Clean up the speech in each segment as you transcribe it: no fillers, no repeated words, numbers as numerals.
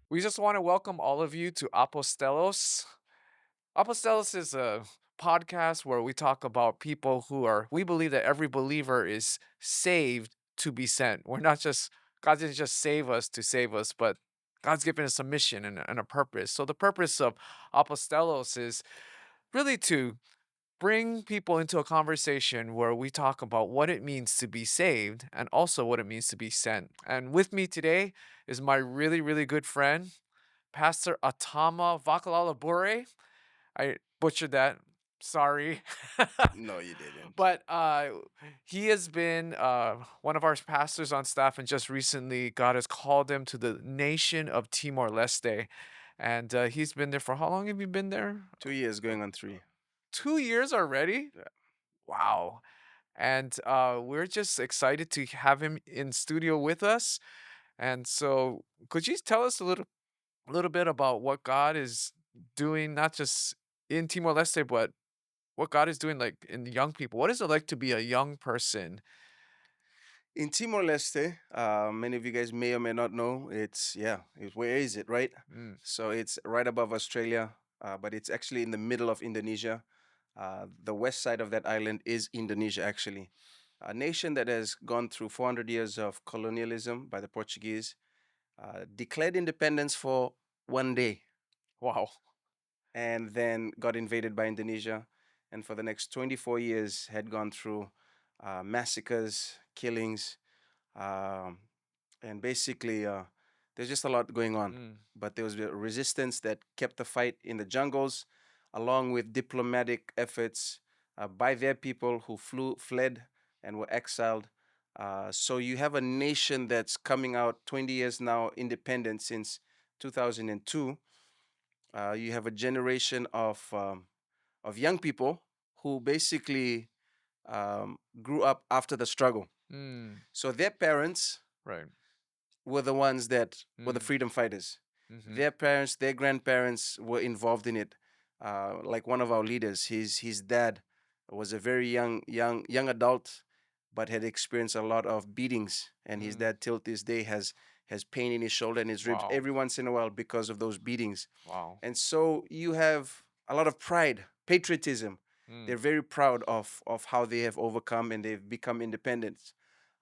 We just want to welcome all of you to Apostolos. Apostolos is a podcast where we talk about people we believe that every believer is saved to be sent. We're not just, God didn't just save us, but God's given us a mission and a purpose. So the purpose of Apostolos is really to bring people into a conversation where we talk about what it means to be saved and also what it means to be sent. And with me today is my really, really good friend, Pastor Atama Vakalalabure. I butchered that. Sorry. No, you didn't. But he has been one of our pastors on staff, and just recently, God has called him to the nation of Timor Leste. And he's been there for how long have you been there? 2 years going on 3. 2 years already? Yeah. Wow. And we're just excited to have him in studio with us. And so, could you tell us a little bit about what God is doing, not just in Timor Leste, but what God is doing like in the young people? What is it like to be a young person? In Timor Leste, many of you guys may or may not know, where is it, right? Mm, So it's right above Australia, but it's actually in the middle of Indonesia. The west side of that island is Indonesia, actually. A nation that has gone through 400 years of colonialism by the Portuguese, declared independence for one day, wow. and then got invaded by Indonesia, and for the next 24 years had gone through massacres, killings, um, and basically there's just a lot going on. Mm, But there was a resistance that kept the fight in the jungles, along with diplomatic efforts by their people who fled, and were exiled. So you have a nation that's coming out 20 years now, independent since 2002. You have a generation of young people who basically grew up after the struggle. mm, So their parents right. were the ones that were the Mm, freedom fighters. mm-hmm, Their parents, their grandparents were involved in it. Like one of our leaders, his dad was a very young adult, but had experienced a lot of beatings, and his mm, dad till this day has pain in his shoulder and his ribs wow. every once in a while because of those beatings. Wow. And so you have a lot of pride, patriotism. Mm, They're very proud of how they have overcome and they've become independent.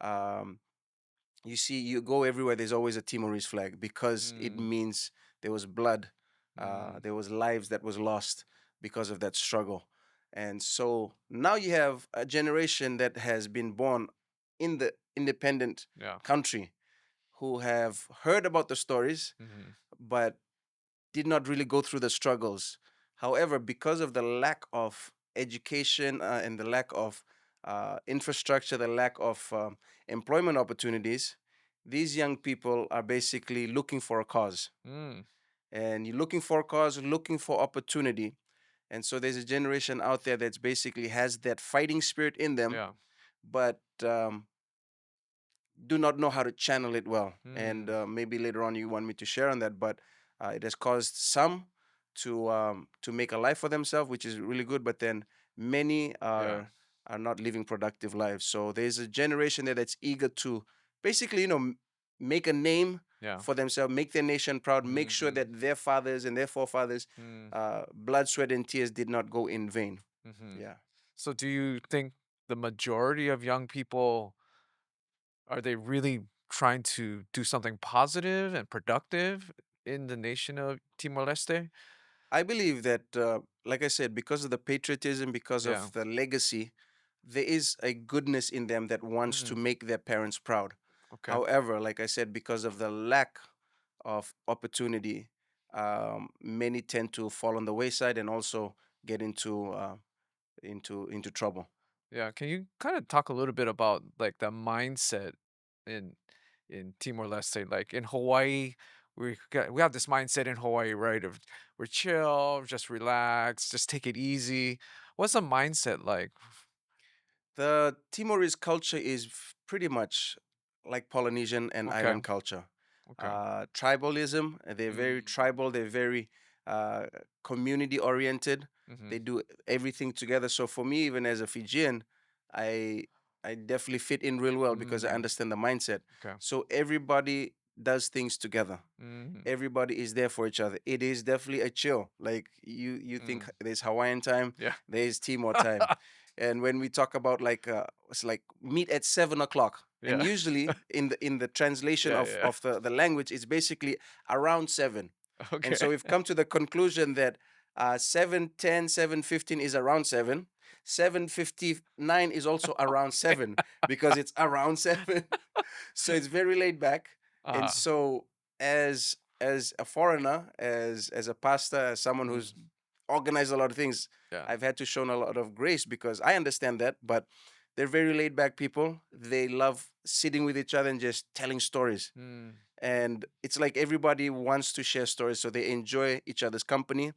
Um, you see, you go everywhere, there's always a Timorese flag because it mm, means there was blood, mm, there was lives that was lost because of that struggle. And so now you have a generation that has been born in the independent yeah. country who have heard about the stories, Mm-hmm, but did not really go through the struggles. However, because of the lack of education and the lack of infrastructure, the lack of employment opportunities, these young people are basically looking for a cause. mm, And you're looking for a cause, looking for opportunity. And so there's a generation out there that's basically has that fighting spirit in them, yeah. but do not know how to channel it well. And Mm, maybe later on you want me to share on that, but it has caused some to make a life for themselves, which is really good. But then many yeah. are not living productive lives. So there's a generation there that's eager to basically, make a name Yeah. for themselves, make their nation proud, make sure Mm-hmm, that their fathers and their forefathers, mm, blood, sweat, and tears did not go in vain. mm-hmm. Yeah. So, do you think the majority of young people are they really trying to do something positive and productive in the nation of Timor Leste? I believe that, like I said, because of the patriotism, because Yeah. of the legacy, there is a goodness in them that wants to Mm, make their parents proud. okay. However, like I said, because of the lack of opportunity, many tend to fall on the wayside and also get into trouble. Yeah. Can you kind of talk a little bit about like the mindset in Timor Leste? Like in Hawaii, we have this mindset in Hawaii, right? Of we're chill, just relax, just take it easy. What's the mindset like? The Timorese culture is pretty much like Polynesian and Okay. island culture. Okay. Tribalism, they're very Mm, tribal, they're very uh, community oriented. mm-hmm. They do everything together. So for me, even as a Fijian, I I definitely fit in real well because I Mm, understand the mindset. okay. So everybody does things together. Mm. Everybody is there for each other. It is definitely a chill. Like you think Mm. there's Hawaiian time, Yeah. there's Timor time. And when we talk about like it's like meet at 7 o'clock. And Yeah. usually in the translation Yeah, of yeah. the language, it's basically around 7. And Okay. so we've come to the conclusion that 7:10, is around 7. 7:59 is also around Okay. 7 because it's around 7. So it's very laid back. And Uh-huh. so as a foreigner, as a pastor, as someone who's Mm. organized a lot of things, Yeah. I've had to show a lot of grace because I understand that, but they're very laid back people. They love sitting with each other and just telling stories. Mm. And it's like everybody wants to share stories, so they enjoy each other's company.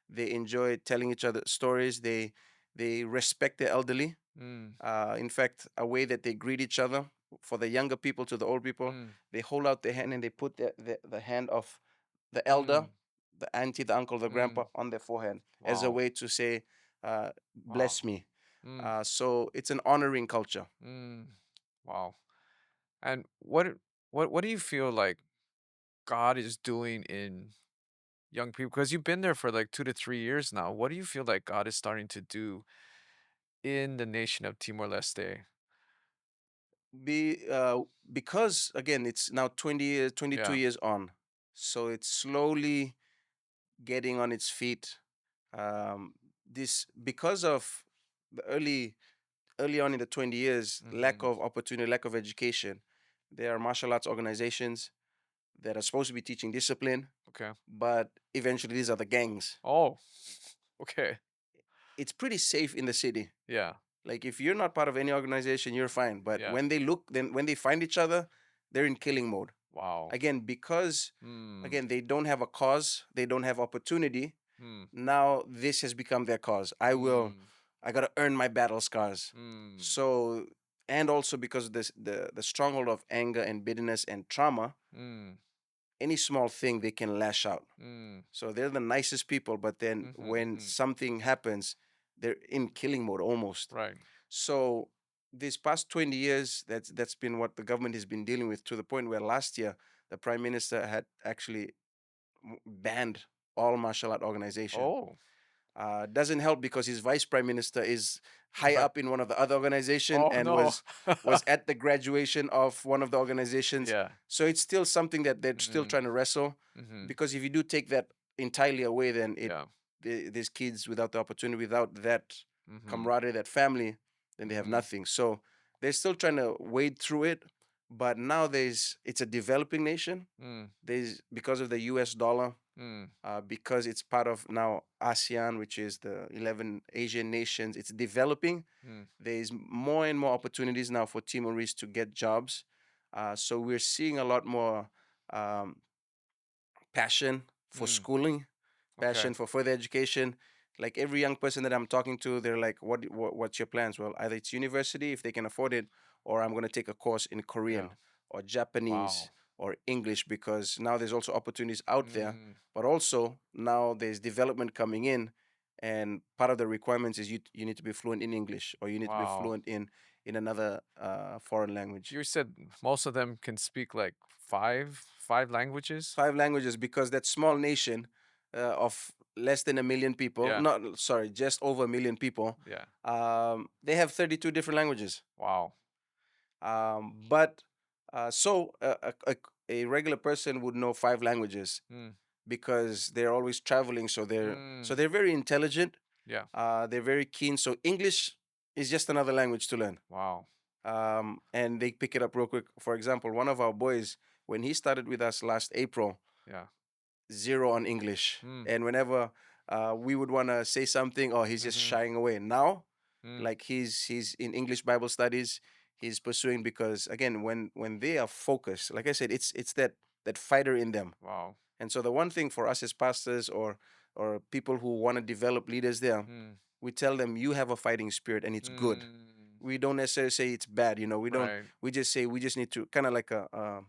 They enjoy telling each other stories. They respect the elderly. Mm. In fact, a way that they greet each other, for the younger people to the old people, Mm. they hold out their hand and they put the hand of the elder, Mm. the auntie, the uncle, the grandpa Mm. on their forehead as a Wow. way to say, Wow. bless me. Mm. So it's an honoring culture. Mm. Wow. And what do you feel like God is doing in young people? Because you've been there for like 2 to 3 years now. What do you feel like God is starting to do in the nation of Timor Leste? Be Because again, it's now 20 years, 22 Yeah. years on, so it's slowly getting on its feet. This because of the early on in the 20 years, lack Mm-hmm. of opportunity, lack of education. There are martial arts organizations that are supposed to be teaching discipline, Okay. but eventually these are the gangs. Oh. Okay. It's pretty safe in the city. Yeah. Like if you're not part of any organization, you're fine. But Yeah. when they find each other, they're in killing mode. Wow. Again, because Mm. again, they don't have a cause, they don't have opportunity. Mm. Now this has become their cause. Mm. I gotta earn my battle scars. Mm. So, and also because of this, the stronghold of anger and bitterness and trauma, Mm. any small thing they can lash out. Mm. So they're the nicest people, but then Mm-hmm, when mm-hmm. something happens, they're in killing mode almost. Right. So these past 20 years, that's been what the government has been dealing with, to the point where last year the prime minister had actually banned all martial art organization. Oh. Doesn't help because his vice prime minister is high Right. up in one of the other organization Oh and no. was at the graduation of one of the organizations. Yeah. So it's still something that they're still Mm. trying to wrestle, Mm-hmm. because if you do take that entirely away, then Yeah. these kids without the opportunity, without that Mm-hmm. camaraderie, that family, then they have Mm-hmm. nothing. So they're still trying to wade through it. But now it's a developing nation. Mm. There's because of the US dollar, Mm. because it's part of now ASEAN, which is the 11 Asian nations. It's developing. Mm. There's more and more opportunities now for Timorese to get jobs. So we're seeing a lot more um, passion for Mm. schooling, Okay. passion for further education. Like every young person that I'm talking to, they're like, what's your plans?" Well, either it's university if they can afford it, or I'm going to take a course in Yeah. Korean or Japanese Wow. or English, because now there's also opportunities out there. Mm. But also now there's development coming in, and part of the requirements is you need to be fluent in English, or you need to be Wow. fluent in another foreign language. You said most of them can speak like five languages? 5 languages, because that small nation of less than a million people, Yeah. not sorry, just over a million people, Yeah. they have 32 different languages. Wow. But so a regular person would know 5 languages Mm. because they're always traveling. So Mm. they're very intelligent. Yeah. They're very keen. So English is just another language to learn, Wow. and they pick it up real quick. For example, one of our boys, when he started with us last April, Yeah. zero on English. Mm. And whenever we would want to say something, or he's just Mm-hmm. shying away. Now, Mm. like he's in English Bible studies, he's pursuing, because again, when they are focused, like I said, it's that fighter in them. Wow. And so the one thing for us as pastors, or people who want to develop leaders there, Mm. we tell them you have a fighting spirit and it's good. Mm. We don't necessarily say it's bad. We don't. Right. We just say we just need to kind of like a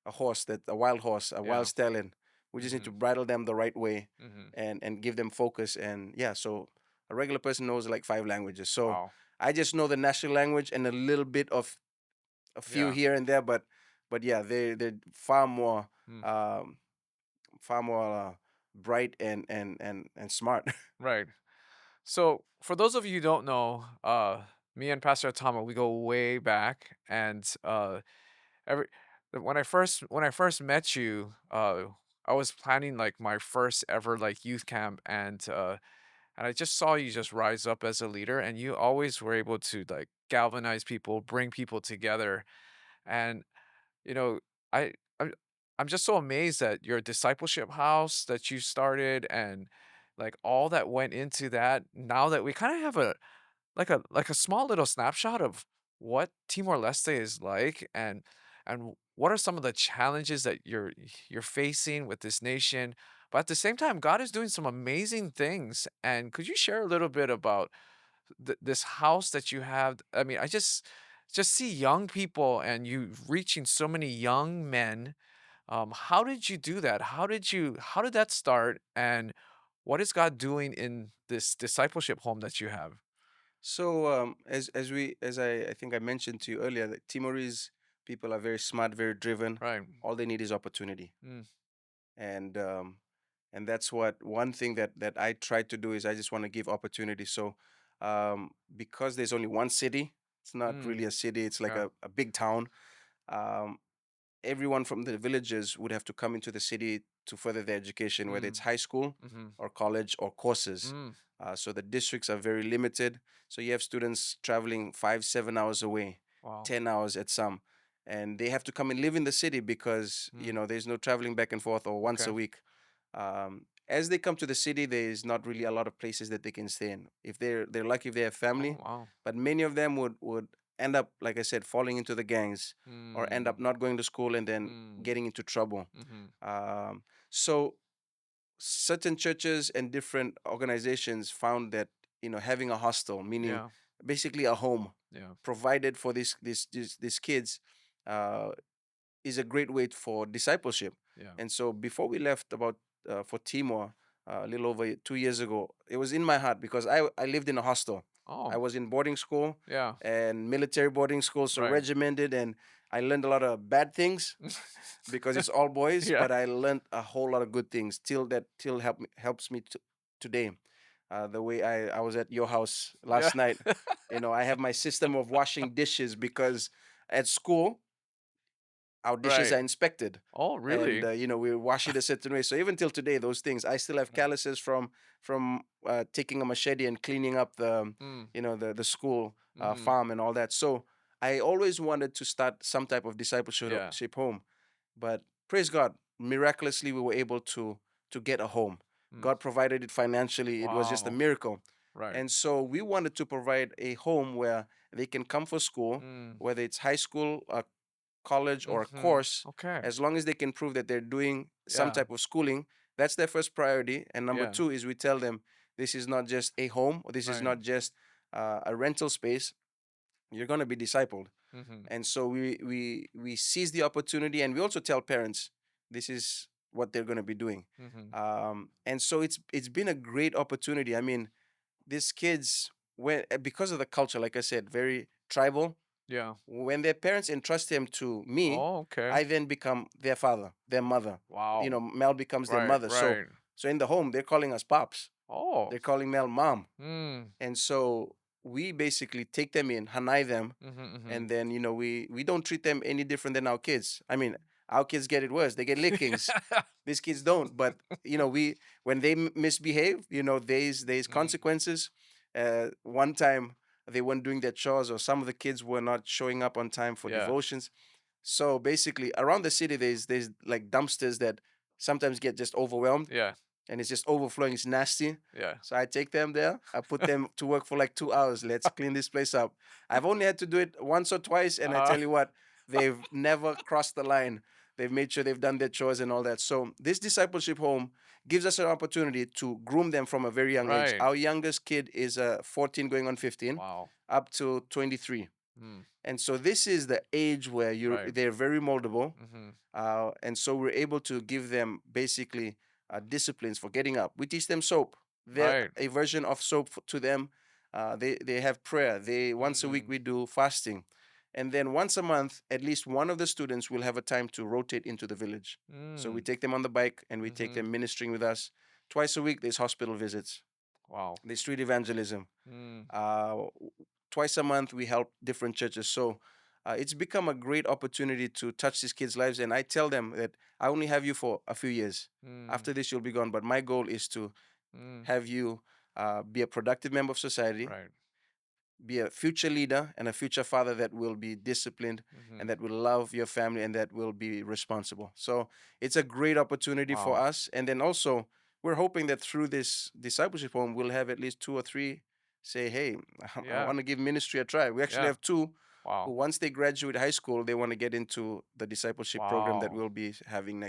horse, that a wild horse, a wild Yeah. stallion. We just need Mm-hmm. to bridle them the right way, Mm-hmm. and give them focus. And yeah, so a regular person knows like 5 languages. So Wow. I just know the national language and a little bit of a few Yeah. here and there, but but yeah, they're far more Mm, um, far more bright and smart. right. So, for those of you who don't know, me and Pastor Atama, we go way back, and every when I first met you, I was planning like my first ever like youth camp, and I just saw you just rise up as a leader, and you always were able to like galvanize people, bring people together, and you know, I I'm I'm just so amazed at your discipleship house that you started and like all that went into that. Now that we kind of have a small little snapshot of what Timor Leste is like and what are some of the challenges that you're facing with this nation. But at the same time, God is doing some amazing things. And could you share a little bit about this house that you have? I mean, I just see young people and you reaching so many young men. How did you do that? How did that start? And what is God doing in this discipleship home that you have? So as I think I mentioned to you earlier, that Timorese people are very smart, very driven. Right. All they need is opportunity, Mm, and that's what one thing that I try to do is I just want to give opportunity. So because there's only one city, it's not mm, really a city. It's like yeah. a big town. Um, Everyone from the villages would have to come into the city to further their education, whether it's Mm, high school mhm, or college or courses. mm, So the districts are very limited. So you have students traveling 5, 7 hours away, wow. 10 hours at some, and they have to come and live in the city because Mm, there's no traveling back and forth or once okay. a week. As they come to the city, there's not really a lot of places that they can stay in. If they're lucky, if they have Oh, family, wow. but many of them would end up, like I said, falling into the gangs or end Mm, up not going to school and then mm, getting into trouble. mhm, So certain churches and different organizations found that having a hostel, meaning yeah, basically a home, yeah, provided for these kids, uh, is a great way for discipleship. yeah. And so before we left about for Timor a little over 2 years ago, it was in my heart because I lived in a hostel. I Oh, was in boarding school yeah, and military boarding school, so right. regimented, and I learned a lot of bad things because it's all boys. Yeah, But I learned a whole lot of good things till helps me today. The way I was at your house yeah. last night, I have my system of washing dishes because at school our dishes Right. are inspected, Oh, and really? we wash it a certain way. So even till today, those things I still have calluses from taking a machete and cleaning up Mm, the school mhm, farm and all that. So I always wanted to start some type of discipleship yeah. home, but praise God, miraculously we were able to get a home. Mm, God provided it financially. It was just a wow. miracle. Right. And so we wanted to provide a home where they can come for school, Mm, whether it's high school, college, or a mhm. course, Okay. as long as they can prove that they're doing some Yeah, type of schooling. That's their first priority. And number yeah. two is we tell them this is not just a home, or this is Right. not just a rental space. You're going to be discipled. Mhm, And so we seize the opportunity, and we also tell parents this is what they're going to be doing. mhm. And so it's been a great opportunity. I mean, these kids, when because of the culture, like I said, very tribal, Yeah. when their parents entrust them to me, Oh, okay. I then become their father, their mother. Wow. Mel becomes their Right, mother. So right. in the home, they're calling us pops. Oh. They're calling Mel mom. Mm. And so we basically take them in, hanai them, Mhm, mhm. and then we don't treat them any different than our kids. I mean, our kids get it worse. They get lickings. These kids don't. But we when they misbehave, there's Mm, consequences. One time they weren't doing their chores, or some of the kids were not showing up on time for yeah, devotions. So basically, around the city, there's like dumpsters that sometimes get just overwhelmed, yeah, and it's just overflowing. It's nasty. yeah. So I take them there. I put them to work for like 2 hours. Let's clean this place up. I've only had to do it once or twice, and I Uh, tell you what, they've never crossed the line. They've made sure they've done their chores and all that. So this discipleship home gives us an opportunity to groom them from a very young age. right. Our youngest kid is 14 going on 15, Wow. up to 23. Mm, And so this is the age where right. they're very moldable, Mhm. and so we're able to give them basically disciplines for getting up. We teach them soap. They're Right. a version of soap to them. They have prayer. They once a week Mm, we do fasting, And then once a month, at least one of the students will have a time to rotate into the village. So we Mm. take them on the bike and we take Mhm. them ministering with us. Twice a week, there's hospital visits, Wow. there's street evangelism. Mm. Uh, Twice a month, we help different churches. So it's become a great opportunity to touch these kids' lives. And I tell them that I only have you for a few years. Mm. After this, you'll be gone. But my goal is to Mm. have you be a productive member of society, Right. be a future leader and a future father that will be disciplined and Mhm. that will love your family and that will be responsible. So it's a great opportunity for Wow. us. And then also, we're hoping that through this discipleship home, we'll have at least two or three say, hey, I Yeah. want to give ministry a try. We actually Yeah. have two who, Wow. once they graduate high school, they want to get into the discipleship program that Wow. we'll be having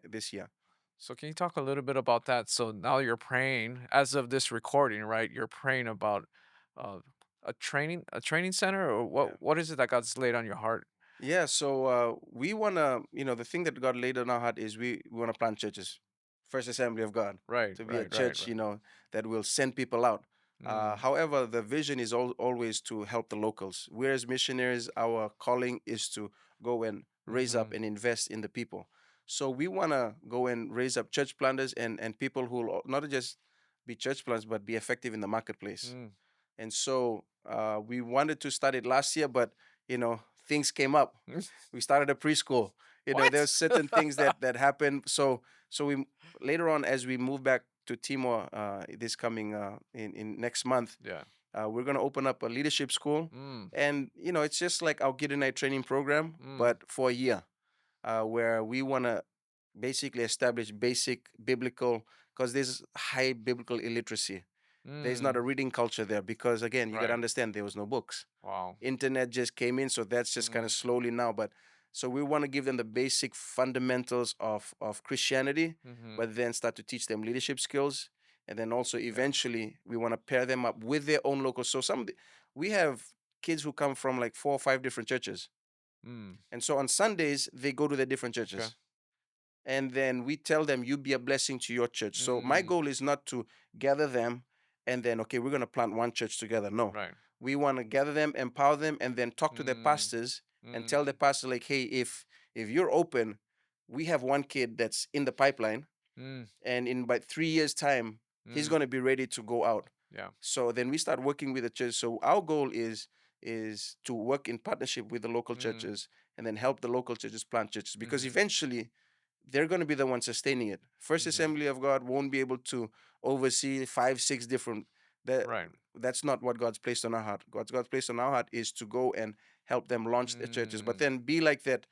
this year. So can you talk a little bit about that? So now you're praying as of this recording, right? You're praying about uh, a training center, or Yeah. what is it that God's laid on your heart? Yeah, so we want to, the thing that God laid on our heart is we want to plant churches. First Assembly of God, Right, to be a right, right, church, right. that will send people out. Mm. However, the vision is always to help the locals. We as missionaries, our calling is to go and raise up Mhm. and invest in the people. So we want to go and raise up church planters and people who will not just be church planters, but be effective in the marketplace. Mm. And so we wanted to start it last year, but things came up. We started a preschool. What? There's certain things that happened. So we later on, as we move back to Timor, this coming in next month, Yeah. we're gonna open up a leadership school, Mm. and it's just like our Gideonite training program, Mm. but for a year, where we wanna basically establish basic biblical, because there's high biblical illiteracy. There's not a Mm. reading culture there because, again, you got to Right. understand there was no books. Wow. Internet just came in, so that's just kind of Mm. slowly now. But so we want to give them the basic fundamentals of Christianity, Mhm. but then start to teach them leadership skills, and then also Yeah. eventually we want to pair them up with their own local. So we have kids who come from like 4 or 5 different churches, Mm. and so on Sundays they go to their different Okay. churches, and then we tell them, you be a blessing to your church. So my Mm. goal is not to gather them and then, okay, we're going to plant one church together. No, Right. we want to gather them, empower them, and then talk to their Mm. pastors and tell the Mm. pastor, like, hey, if you're open, we have one kid that's in the pipeline, Mm. and in about 3 years time he's Mm. going to be ready to go out. Yeah. So then we start working with the church. So our goal is to work in partnership with the local Mm. churches and then help the local churches plant churches, because Mhm. eventually they're going to be the ones sustaining it. First Mhm. Assembly of God won't be able to oversee 5 6 different, that Right. that's not what God's placed on our heart. God's placed on our heart is to go and help them launch their churches, but Mm. then be like that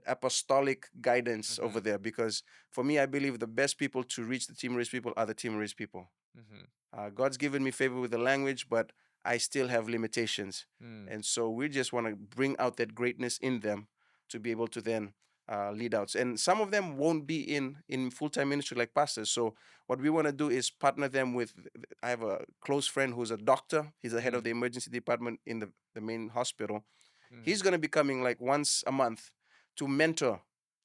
apostolic guidance over Mhm. there. Because for me, I believe the best people to reach the Timorese people are the Timorese people. Mhm. God's given me favor with the language, but I still have limitations. Mm. And so we just want to bring out that greatness in them to be able to then lead out. And some of them won't be in full-time ministry like pastors. So what we want to do is partner them with, I have a close friend who's a doctor. He's the head of Mm. the emergency department in the main hospital. Mhm. He's going to be coming like once a month to mentor,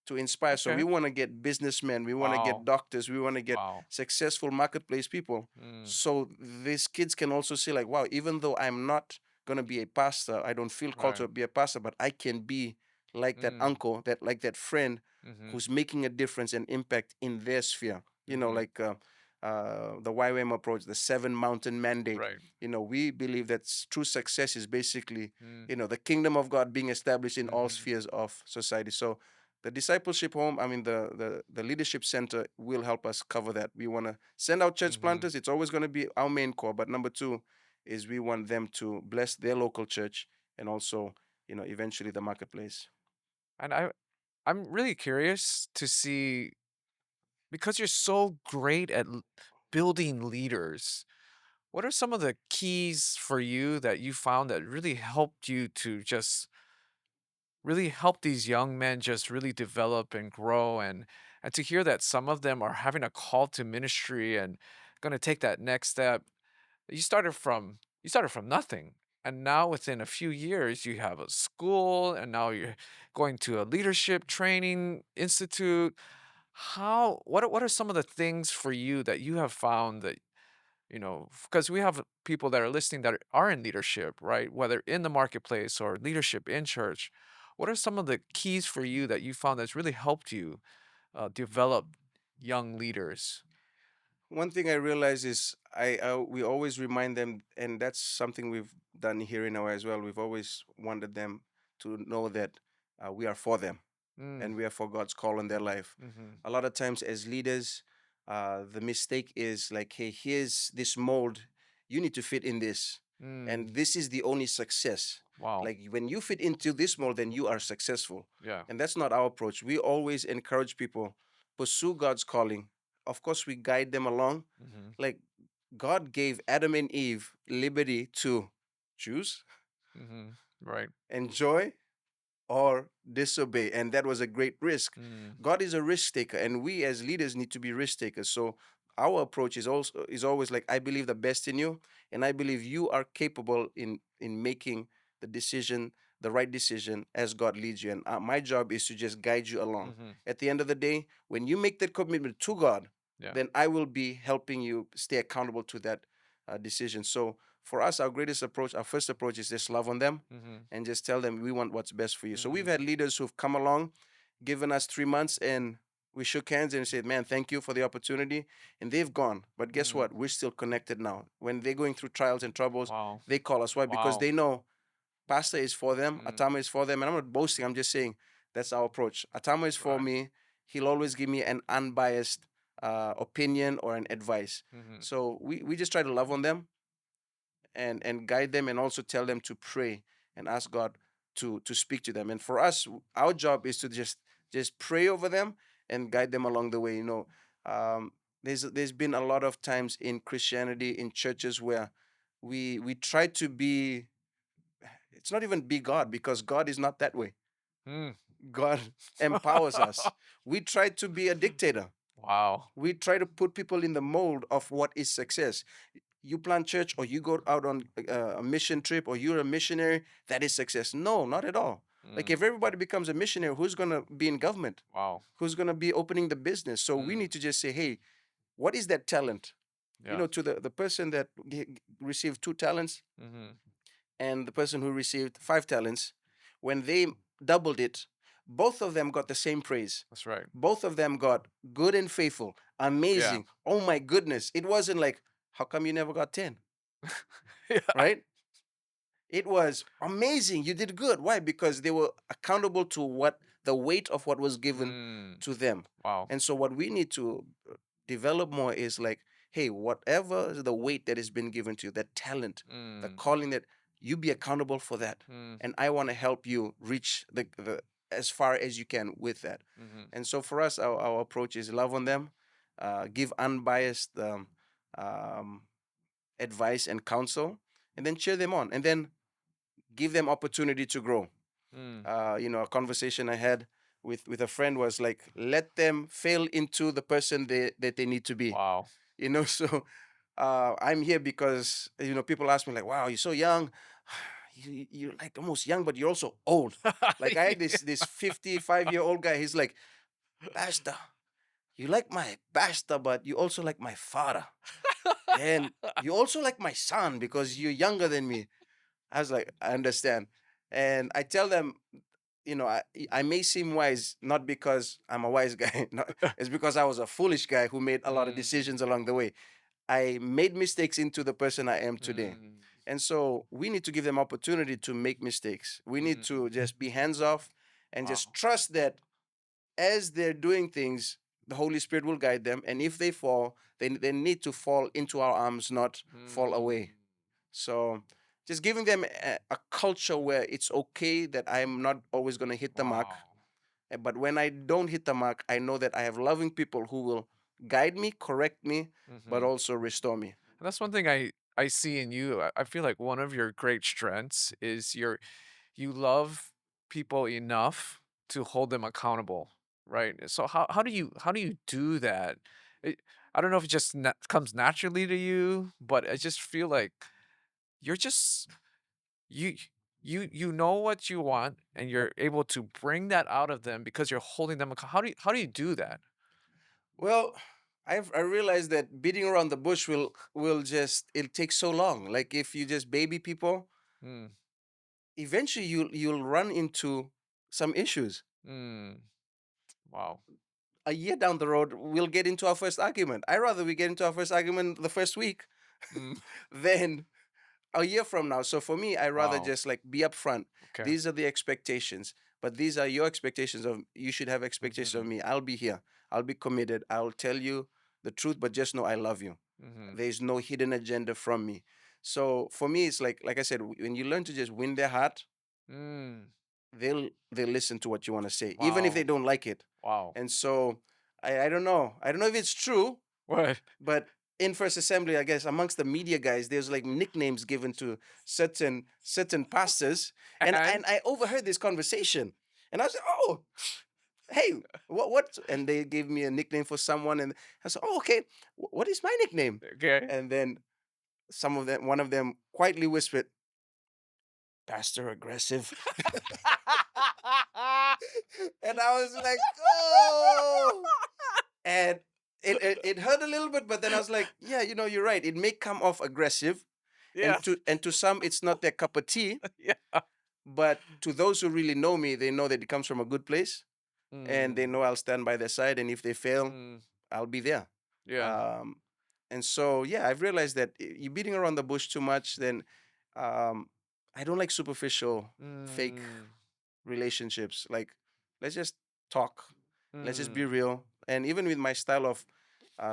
to inspire. So Okay. we want to get businessmen, we want to get Wow. doctors, we want to get Wow. successful marketplace people. Mm. So these kids can also see, like, wow, even though I'm not going to be a pastor, I don't feel called Right. to be a pastor, but I can be like that Mm. uncle, that friend Mhm. who's making a difference and impact in their sphere. Mhm. Like the YWAM approach, the seven mountain mandate. Right. We believe that true success is basically, Mm. the kingdom of God being established in all Mhm. spheres of society. So the discipleship home, I mean the leadership center will help us cover that. We want to send out church Mhm. planters. It's always going to be our main core. But number two is we want them to bless their local church and also, eventually the marketplace. And I'm really curious to see, because you're so great at building leaders. What are some of the keys for you that you found that really helped you to just really help these young men just really develop and grow, and to hear that some of them are having a call to ministry and going to take that next step. You started from nothing, and now within a few years you have a school, and now you're going to a leadership training institute. What are some of the things for you that you have found that Because we have people that are listening that are in leadership, right? Whether in the marketplace or leadership in church. What are some of the keys for you that you found that's really helped you develop young leaders? One thing I realize is we always remind them, and that's something we've done here in our as well. We've always wanted them to know that we are for them Mm, and we are for God's call on their life. mm-hmm, A lot of times, as leaders, the mistake is like, hey, here's this mold, you need to fit in this, mm, and this is the only success. wow. Like when you fit into this mold, then you are successful. Yeah. And that's not our approach. We always encourage people pursue God's calling. Of course, we guide them along. Mm-hmm, Like God gave Adam and Eve liberty to choose, mm-hmm, right. enjoy, or disobey, and that was a great risk. Mm, God is a risk taker, and we as leaders need to be risk takers. So our approach is always like, I believe the best in you, and I believe you are capable in making the decision, the right decision as God leads you, and my job is to just guide you along. mm-hmm, At the end of the day, when you make that commitment to God, yeah. then I will be helping you stay accountable to that decision. So for us, our first approach is just love on them Mm-hmm, and just tell them we want what's best for you. So we've mm, had leaders who've come along, given us 3 months, and we shook hands and said, "Man, thank you for the opportunity." And they've gone. But guess mm, what? We're still connected now. When they're going through trials and troubles, wow. they call us. Why? Because Wow. they know Pastor is for them, Mm, Atama is for them. And I'm not boasting, I'm just saying that's our approach. Atama is for right. me. He'll always give me an unbiased opinion or an advice. Mm-hmm, So we just try to love on them and guide them, and also tell them to pray and ask God to speak to them. And for us, our job is to just pray over them and guide them along the way. There's been a lot of times in Christianity in churches where we try to be, it's not even be God, because God is not that way. mm. God empowers us. We try to be a dictator. Wow. We try to put people in the mold of what is success. You plant church, or you go out on a mission trip, or you're a missionary, that is success. No, not at all. Like Mm, if everybody becomes a missionary, who's going to be in government? wow. Who's going to be opening the business? So we Mm, need to just say, hey, what is that talent? yeah. To the person that received 2 talents Mm-hmm, and the person who received 5 talents, when they doubled it, both of them got the same praise. that's right. Both of them got good and faithful, Yeah. amazing. Oh my goodness. It wasn't like, how come you never got 10? Yeah. Right? It was amazing. You did good. Why? Because they were accountable to what the weight of what was given Mm, to them. wow. And so, what we need to develop more is like, hey, whatever the weight that has been given to you, that talent, the Mm, calling, that you be accountable for that. mm, And I want to help you reach the as far as you can with that. mm-hmm, And so, for us, our approach is love on them, give unbiased um, advice and counsel, and then cheer them on. And then give them opportunity to grow. mm, A conversation I had with a friend was like, let them fail into the person that they need to be. wow. So I'm here because people ask me like, wow, you're so young. You're like almost young, but you're also old. Like I had this 55-year-old guy. He's like, Pastor, you like my pastor, but you also like my father, and you also like my son because you're younger than me. I was like, I understand. And I tell them, I may seem wise, not because I'm a wise guy. No, it's because I was a foolish guy who made a lot of Mm, decisions along the way. I made mistakes into the person I am today. mm, And so we need to give them opportunity to make mistakes. We need mm, to just be hands off and just wow. trust that as they're doing things, the Holy Spirit will guide them. And if they fall, they need to fall into our arms, not fall Mm, away. So just giving them a culture where it's okay that I'm not always going to hit the mark. wow. But when I don't hit the mark, I know that I have loving people who will guide me, correct me, but Mm-hmm. also restore me. And that's one thing I see in you. I feel like one of your great strengths is you love people enough to hold them accountable, right? So how do you do that? It, I don't know if it just comes naturally to you, but I just feel like you're just you you know what you want and you're able to bring that out of them because you're holding them how do you do that? Well, I realized that beating around the bush will just it'll take so long. Like if you just baby people, Mm. eventually you'll run into some issues. Mm. Wow. A year down the road, we'll get into our first argument. I rather we get into our first argument the first week Mm. than a year from now. So for me, I rather Wow. just like be upfront. Okay. These are the expectations, but these are your expectations of you should have expectations of Mhm. me. I'll be here. I'll be committed. I'll tell you the truth, but just know I love you. Mhm. There's no hidden agenda from me. So for me, it's like I said, when you learn to just win their heart, Mm. they'll listen to what you want to say, even if they Wow. don't like it. Wow. And so I don't know. I don't know if it's true, What? but in First Assembly, I guess amongst the media guys, there's like nicknames given to certain pastors, and And I overheard this conversation, and I was like, oh, hey, what? And they gave me a nickname for someone, and I said, oh, okay, what is my nickname? okay. And then one of them quietly whispered, Pastor Aggressive, and I was like, oh, and it hurt a little bit, but then I was like, yeah, you're right. It may come off aggressive, yeah. and to some, it's not their cup of tea. Yeah. But to those who really know me, they know that it comes from a good place, and they Mm. know I'll stand by their side. And if they fail, Mm. I'll be there. Yeah. Um, and so, yeah, I've realized that you're beating around the bush too much. Then um, I don't like superficial, fake Mm. relationships. Like, let's just talk. Let's just be Mm. real. And even with my style of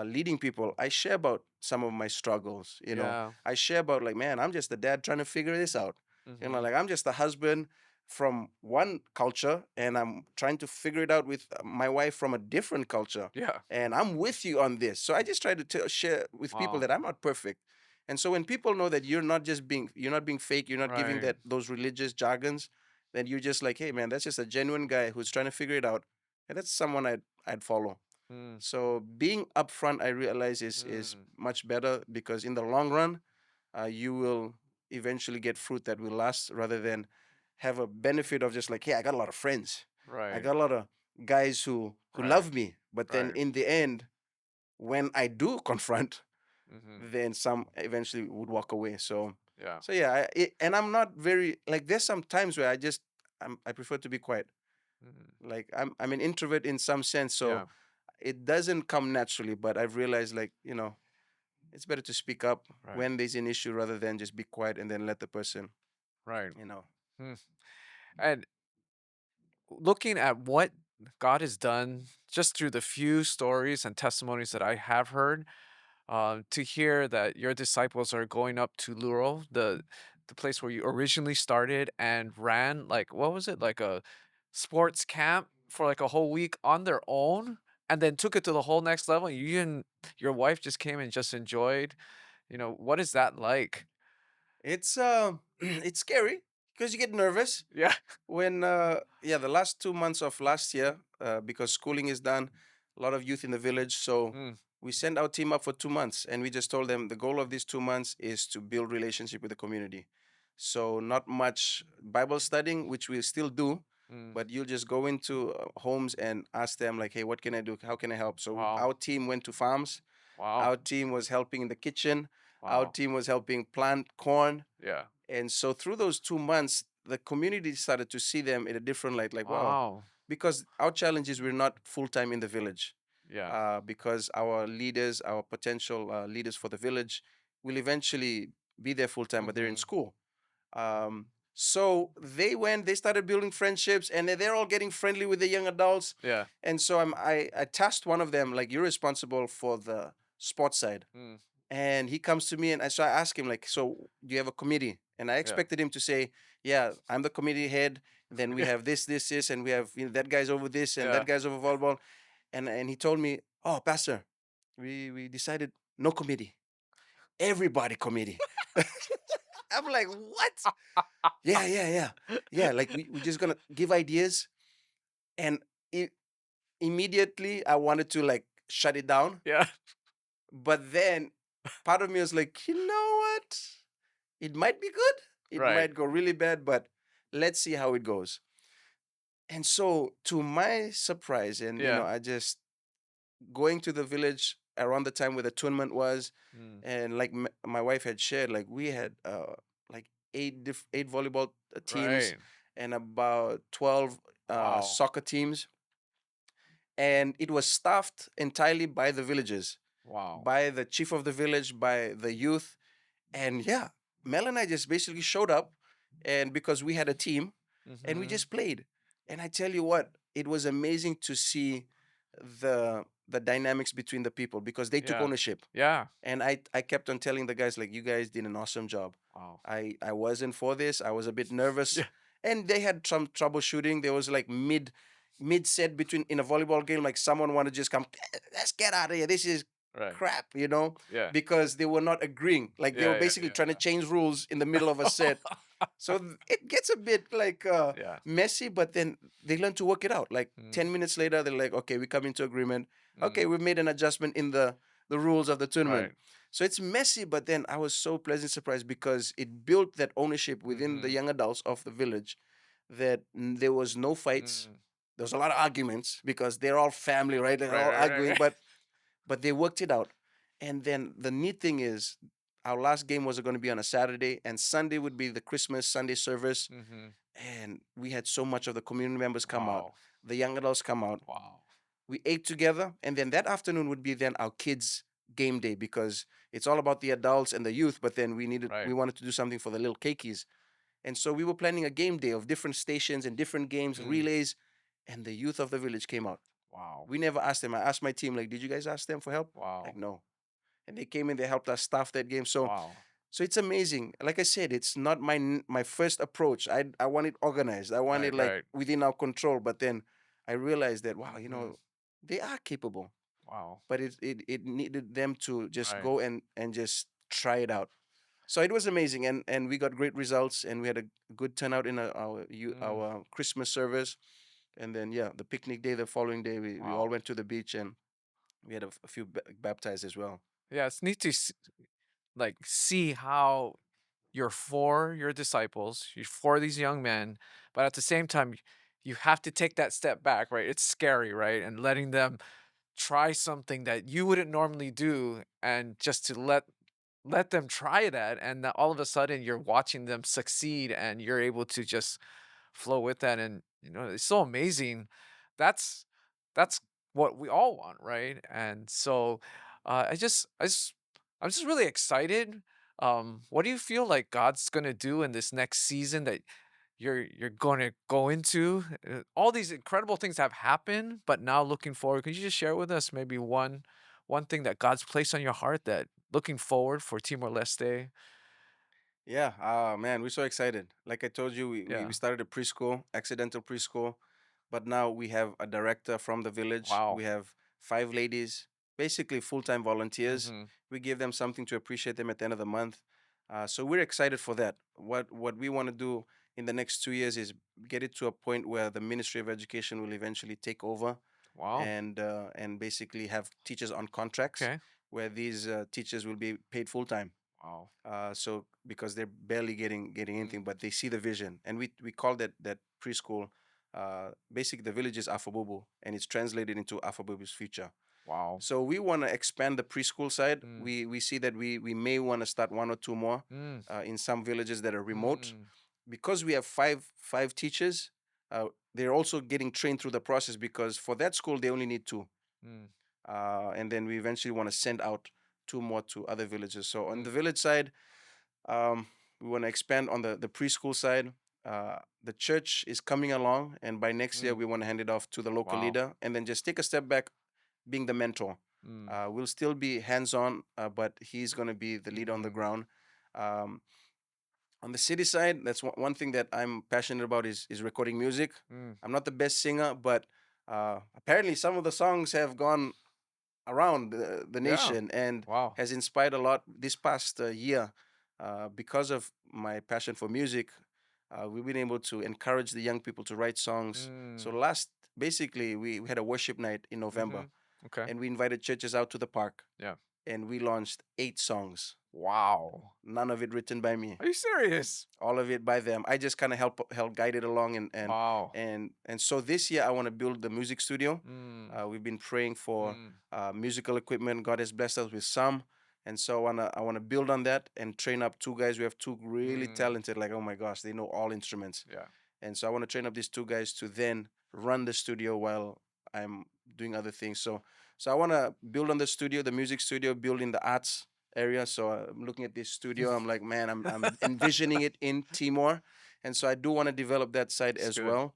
leading people, I share about some of my struggles. Yeah. I share about like, man, I'm just a dad trying to figure this out. Mhm. Like I'm just a husband from one culture, and I'm trying to figure it out with my wife from a different culture. Yeah. And I'm with you on this. So I just try to share with people Wow. that I'm not perfect. And so when people know that you're not being fake, you're not giving Right. that those religious jargons, then you're just like, hey man, that's just a genuine guy who's trying to figure it out, and that's someone I'd follow. Mm. So being upfront, I realize is Mm. much better because in the long run, you will eventually get fruit that will last rather than have a benefit of just like, hey, I got a lot of friends, I Right. got a lot of guys who Right. love me, but then Right. in the end, when I do confront, Mhm. then some eventually would walk away. So Yeah. so yeah, and I'm not very like. There's some times where I prefer to be quiet. Mhm. Like I'm an introvert in some sense, so Yeah. it doesn't come naturally. But I've realized like it's better to speak up Right. when there's an issue rather than just be quiet and then let the person Right. you know. Hmm. And looking at what God has done just through the few stories and testimonies that I have heard, to hear that your disciples are going up to Luro, the place where you originally started and ran like what was it like a sports camp for like a whole week on their own, and then took it to the whole next level. You and your wife just came and just enjoyed. What is that like? It's it's scary because you get nervous Yeah. when the last 2 months of last year, because schooling is done, a lot of youth in the village, so Mm. we sent our team up for 2 months, and we just told them the goal of these 2 months is to build relationship with the community. So not much Bible studying, which we still do, Mm. but you'll just go into homes and ask them like, hey, what can I do, how can I help? So Wow. our team went to farms, Wow. our team was helping in the kitchen, our Wow. team was helping plant corn. Yeah. And so through those 2 months, the community started to see them in a different light, like, wow, Wow. because our challenge is we're not full time in the village, Yeah. because our leaders, our potential leaders for the village, will eventually be there full time, but they're in Mhm. school. So they started building friendships, and they're all getting friendly with the young adults. Yeah. And so I tasked one of them, like, you're responsible for the sports side. Mm. And he comes to me, and so I ask him, like, so do you have a committee? And I Yeah. expected him to say, yeah, I'm the committee head. Then we Yeah. have this, and we have that guy's over this, and that Yeah. guy's over volleyball. And he told me, oh, Pastor, we decided no committee, everybody committee. I'm like, what? Yeah. Like we're just gonna give ideas, and it, immediately I wanted to like shut it down, Yeah. but then part of me was like, you know what? It might be good. It Right. might go really bad, but let's see how it goes. And so, to my surprise, and Yeah. I just going to the village. around the time where the tournament was, Mm. and like my wife had shared, like we had like eight volleyball teams Right. and about 12 Wow. soccer teams, and it was staffed entirely by the villagers, Wow. by the chief of the village, by the youth. And yeah, Mel and I just basically showed up, and because we had a team, and we Mm-hmm. just played. And I tell you what, it was amazing to see the dynamics between the people because they took Yeah. ownership. Yeah. And I kept on telling the guys, like, you guys did an awesome job. Wow. I wasn't for this. I was a bit nervous, Yeah. and they had some troubleshooting. There was like mid set between in a volleyball game, like someone wanted to just come, let's get out of here. This is Right. crap, you know, Yeah. because they were not agreeing. Like they were Yeah. Yeah. basically trying to Yeah. change rules in the middle of a set. So it gets a bit like Yeah. messy, but then they learn to work it out. Like Mm. 10 minutes later, they're like, okay, we come into agreement. Mm. Okay, we've made an adjustment in the rules of the tournament. Right. So it's messy, but then I was so pleasantly surprised because it built that ownership within the Mm-hmm. young adults of the village that there was no fights. Mm. There was a lot of arguments because they're all family, right? They're Right. all Right. Right. arguing, Right. but they worked it out. And then the neat thing is, our last game was going to be on a Saturday, and Sunday would be the Christmas Sunday service. Mm-hmm. And we had so much of the community members come out, Wow. the young adults come out. Wow. We ate together, and then that afternoon would be then our kids' game day because it's all about the adults and the youth. But then we Right. wanted to do something for the little cakies, and so we were planning a game day of different stations and different games, Mm. relays, and the youth of the village came out. Wow. We never asked them. I asked my team, like, did you guys ask them for help? Like, Wow. no. And they came in, they helped us staff that game. So Wow. so it's amazing. Like I said, it's not my first approach. I want it organized. I want Right. it like Right. within our control. But then I realized that wow, Mm-hmm. they are capable. Wow. But it needed them to just Right. go and just try it out. So it was amazing, and we got great results, and we had a good turnout in Mm. our Christmas service, and then yeah, the picnic day, the following day, we all Wow. went to the beach, and we had a few baptized as well. Yeah. It's neat to like see how you're for your disciples, you're for these young men, but at the same time, you have to take that step back, right? It's scary, right? And letting them try something that you wouldn't normally do, and just to let them try that, and then all of a sudden you're watching them succeed and you're able to just flow with that, and it's so amazing. That's that's what we all want, right? And so I'm just really excited. What do you feel like God's gonna do in this next season that you're gonna go into? All these incredible things have happened, but now looking forward, could you just share with us maybe one thing that God's placed on your heart that looking forward for Timor Leste? Yeah, man, we're so excited. Like I told you, we Yeah. started a preschool, accidental preschool, but now we have a director from the village. Wow. We have 5 ladies, basically full-time volunteers. Mm-hmm. We give them something to appreciate them at the end of the month. So we're excited for that. What we want to do in the next 2 years is get it to a point where the Ministry of Education will eventually take over Wow. and basically have teachers on contracts Okay. where these teachers will be paid full-time. Wow. So because they're barely getting anything, Mm. but they see the vision, and we call that preschool. Basically, the village is Afabubu, and it's translated into Afabubu's future. Wow. So we want to expand the preschool side. Mm. We see that we may want to start one or two more Mm. in some villages that are remote, Mm. because we have five teachers. They're also getting trained through the process because for that school they only need two, Mm. and then we eventually want to send out two more to other villages. So on the Mm. village side, we want to expand on the preschool side. The church is coming along, and by next year, Mm. we want to hand it off to the local Wow. leader and then just take a step back, being the mentor. Mm. We'll still be hands on, but he's going to be the leader on the Mhm. ground. Um, on the city side, that's one thing that I'm passionate about is recording music. Mm. I'm not the best singer, but apparently some of the songs have gone around the Yeah. nation and Wow. has inspired a lot this past year. Because of my passion for music, we've been able to encourage the young people to write songs. So Mm. basically, we had a worship night in November, Mhm. Okay. and we invited churches out to the park, Yeah. and we launched 8 songs. Wow. None of it written by me, Are you serious? all of it by them. I just kind of help guide it along, and Wow. and so this year I want to build the music studio. Mm. We've been praying for Mm. musical equipment. God has blessed us with some, and so I wanna build on that and train up two guys. We have two really Mm. talented, like, oh my gosh, they know all instruments. Yeah. And so I want to train up these two guys to then run the studio while I'm doing other things. So I want to build on the studio, the music studio, build in the arts area. So I'm looking at this studio. I'm like, man, I'm envisioning it in Timor, and so I do want to develop that side It's as good. well.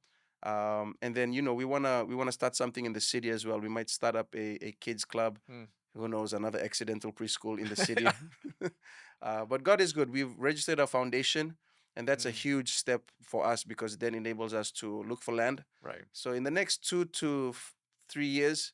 And then we wanna start something in the city as well. We might start up a kids club. Mm. Who knows, another accidental preschool in the city. But God is good. We've registered our foundation, and that's a Mm. huge step for us because it then enables us to look for land. Right. So in the next 2 to 3 years,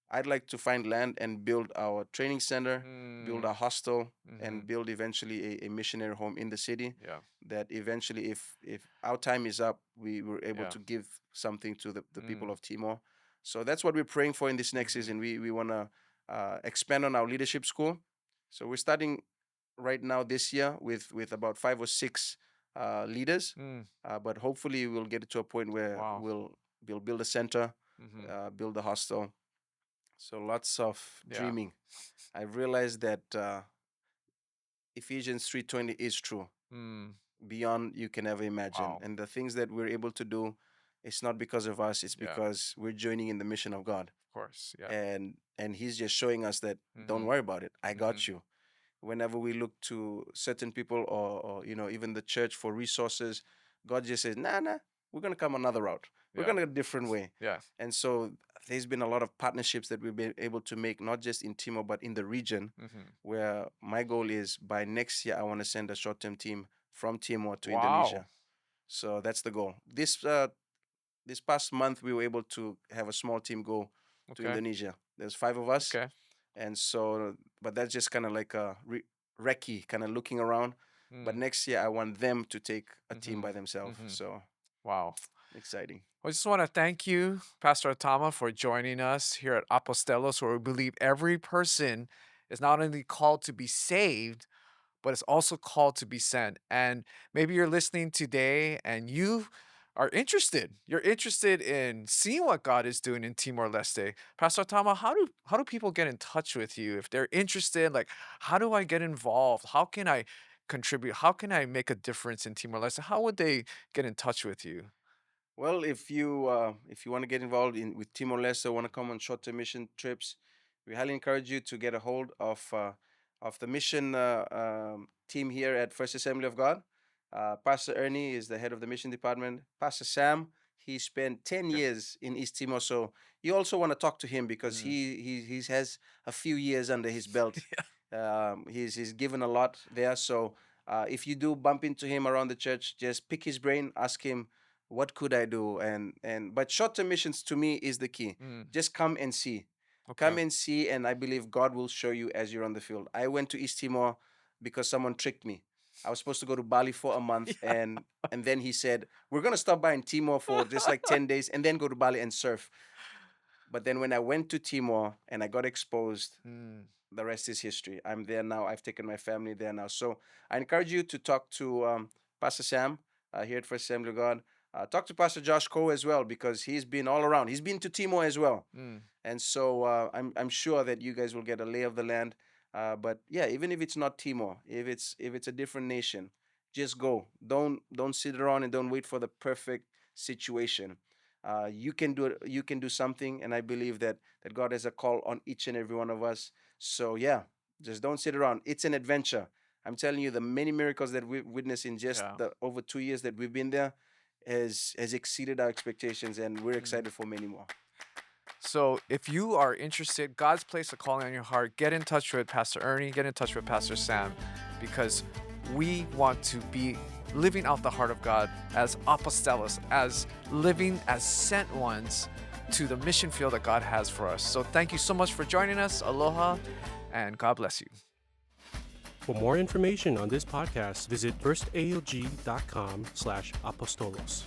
I'd like to find land and build our training center, build Mm. a hostel, Mm-hmm. and build eventually a missionary home in the city. Yeah. That eventually, if our time is up, we were able Yeah. to give something to the people Mm. of Timor. So that's what we're praying for in this next Mm-hmm. season. We want to expand on our leadership school. So we're starting right now this year with about 5 or 6 leaders, Mm. but hopefully we'll get it to a point where Wow. we'll build a center, Mm-hmm. build a hostel. So lots of Yeah. dreaming. I realized that Ephesians 3:20 is true, Mm. beyond you can ever imagine, Wow. and the things that we're able to do, it's not because of us, it's Yeah. because we're joining in the mission of God. Of course. Yeah. And he's just showing us that, don't Mm-hmm. worry about it, I Mm-hmm. got you. Whenever we look to certain people, or even the church, for resources, God just says, nah, we're going to come another route, we're Yeah. going to go a different way. Yeah. And so there's been a lot of partnerships that we've been able to make, not just in Timor but in the region, Mm-hmm. where my goal is by next year I want to send a short-term team from Timor to Wow. Indonesia. So that's the goal. This past month we were able to have a small team go to Okay. Indonesia. There's 5 of us, Okay. and so, but that's just kind of like a recce, kind of looking around. But Mm. next year I want them to take a team Mm-hmm. by themselves. Mm-hmm. So Wow. exciting. I just want to thank you, Pastor Atama, for joining us here at Apostolos, where we believe every person is not only called to be saved, but it's also called to be sent. And maybe you're listening today and you are interested. You're interested in seeing what God is doing in Timor Leste. Pastor Atama, how do people get in touch with you if they're interested? Like, how do I get involved? How can I contribute? How can I make a difference in Timor Leste? How would they get in touch with you? Well, if you want to get involved in with Timor Leste, want to come on short-term mission trips, we highly encourage you to get a hold of the mission team here at First Assembly of God. Pastor Ernie is the head of the mission department. Pastor Sam, he spent 10 Okay. years in East Timor, so you also want to talk to him because Mm. he has a few years under his belt. Yeah. He's given a lot there, so if you do bump into him around the church, just pick his brain, ask him what could I do, and but short-term missions to me is the key. Mm. Just come and see, Okay. come and see, and I believe God will show you as you're on the field. I went to East Timor because someone tricked me. I was supposed to go to Bali for a month, Yeah. and then he said, we're gonna stop by in Timor for just like 10 days and then go to Bali and surf. But then when I went to Timor and I got exposed, Mm. the rest is history. I'm there now. I've taken my family there now. So I encourage you to talk to Pastor Sam here at First Assembly of God. Talk to Pastor Josh Coe as well, because he's been all around. He's been to Timor as well. Mm. And so I'm sure that you guys will get a lay of the land. But yeah, even if it's not Timor, if it's a different nation, just go. Don't sit around and don't wait for the perfect situation. You can do it. You can do something, and I believe that God has a call on each and every one of us. So yeah, just don't sit around. It's an adventure. I'm telling you, the many miracles that we've witnessed in just Yeah. the over 2 years that we've been there has exceeded our expectations, and we're Mm. excited for many more. So if you are interested, God's placed a calling on your heart, get in touch with Pastor Ernie, get in touch with Pastor Sam, because we want to be living out the heart of God as apostolos, as living as sent ones to the mission field that God has for us. So thank you so much for joining us. Aloha, and God bless you. For more information on this podcast, visit firstaog.com/apostolos.